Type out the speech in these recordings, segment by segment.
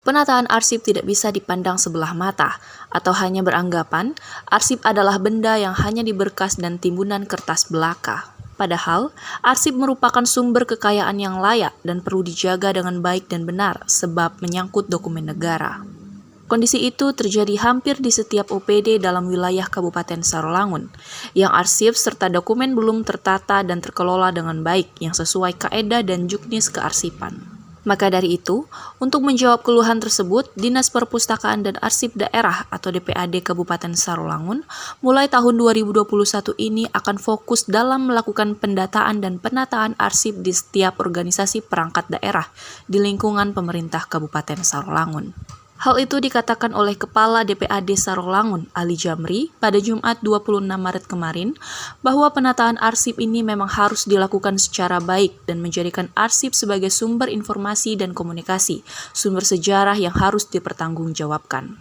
Penataan arsip tidak bisa dipandang sebelah mata, atau hanya beranggapan arsip adalah benda yang hanya diberkas dan timbunan kertas belaka. Padahal, arsip merupakan sumber kekayaan yang layak dan perlu dijaga dengan baik dan benar sebab menyangkut dokumen negara. Kondisi itu terjadi hampir di setiap OPD dalam wilayah Kabupaten Sarolangun, yang arsip serta dokumen belum tertata dan terkelola dengan baik yang sesuai kaedah dan juknis kearsipan. Maka dari itu, untuk menjawab keluhan tersebut, Dinas Perpustakaan dan Arsip Daerah atau DPAD Kabupaten Sarolangun mulai tahun 2021 ini akan fokus dalam melakukan pendataan dan penataan arsip di setiap organisasi perangkat daerah di lingkungan pemerintah Kabupaten Sarolangun. Hal itu dikatakan oleh Kepala DPAD Sarolangun, Ali Jamri, pada Jumat 26 Maret kemarin, bahwa penataan arsip ini memang harus dilakukan secara baik dan menjadikan arsip sebagai sumber informasi dan komunikasi, sumber sejarah yang harus dipertanggungjawabkan.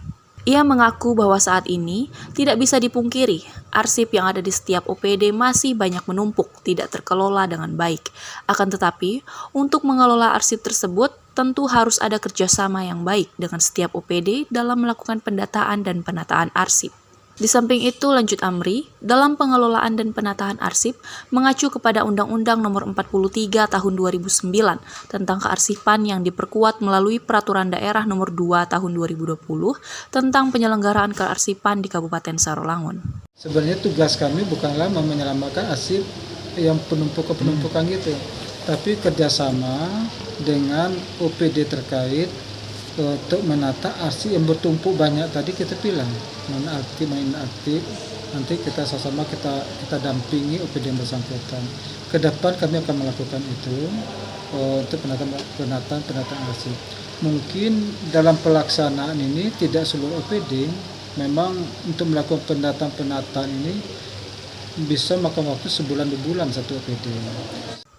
Ia mengaku bahwa saat ini tidak bisa dipungkiri, arsip yang ada di setiap OPD masih banyak menumpuk, tidak terkelola dengan baik. Akan tetapi, untuk mengelola arsip tersebut, tentu harus ada kerjasama yang baik dengan setiap OPD dalam melakukan pendataan dan penataan arsip. Di samping itu, lanjut Amri, dalam pengelolaan dan penataan arsip mengacu kepada Undang-Undang Nomor 43 Tahun 2009 tentang kearsipan yang diperkuat melalui Peraturan Daerah Nomor 2 Tahun 2020 tentang penyelenggaraan kearsipan di Kabupaten Sarolangun. Sebenarnya tugas kami bukanlah menyelamatkan arsip yang penumpukan gitu, tapi kerjasama dengan OPD terkait untuk menata arsip yang bertumpuk banyak. Tadi kita bilang mana aktif, nanti kita sama-sama kita dampingi OPD yang bersangkutan. Ke depan kami akan melakukan itu untuk penataan arsip. Mungkin dalam pelaksanaan ini tidak seluruh OPD, memang untuk melakukan penataan ini bisa makan waktu sebulan 2 bulan satu OPD.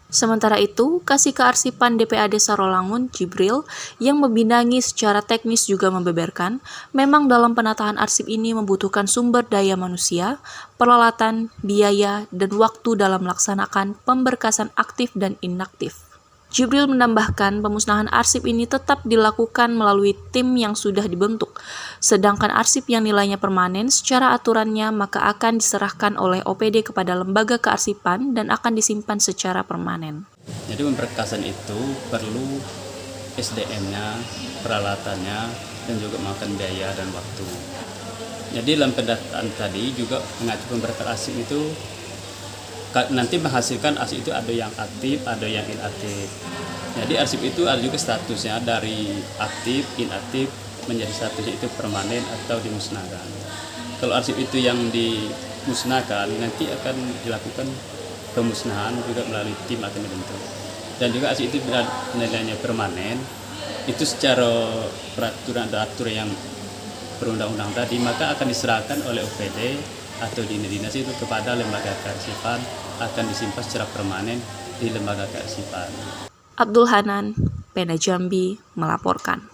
Sementara itu, Kasih Kearsipan DPAD Sarolangun, Jibril, yang membinangi secara teknis juga membeberkan, memang dalam penataan arsip ini membutuhkan sumber daya manusia, peralatan, biaya, dan waktu dalam melaksanakan pemberkasan aktif dan inaktif. Jibril menambahkan pemusnahan arsip ini tetap dilakukan melalui tim yang sudah dibentuk, sedangkan arsip yang nilainya permanen secara aturannya maka akan diserahkan oleh OPD kepada lembaga kearsipan dan akan disimpan secara permanen. Jadi pemberkasan itu perlu SDM-nya, peralatannya, dan juga makan biaya dan waktu. Jadi dalam pendataan tadi juga mengacu pemberkasan arsip itu nanti menghasilkan arsip itu ada yang aktif, ada yang inaktif. Jadi arsip itu ada juga statusnya dari aktif, inaktif menjadi statusnya itu permanen atau dimusnahkan. Kalau arsip itu yang dimusnahkan nanti akan dilakukan pemusnahan juga melalui tim akan dibentuk. Dan juga arsip itu bila nilainya permanen itu secara peraturan yang perundang-undang tadi maka akan diserahkan oleh OPD atau dinas itu kepada lembaga kearsipan akan disimpan secara permanen di lembaga kearsipan. Abdul Hanan, Pena Jambi, melaporkan.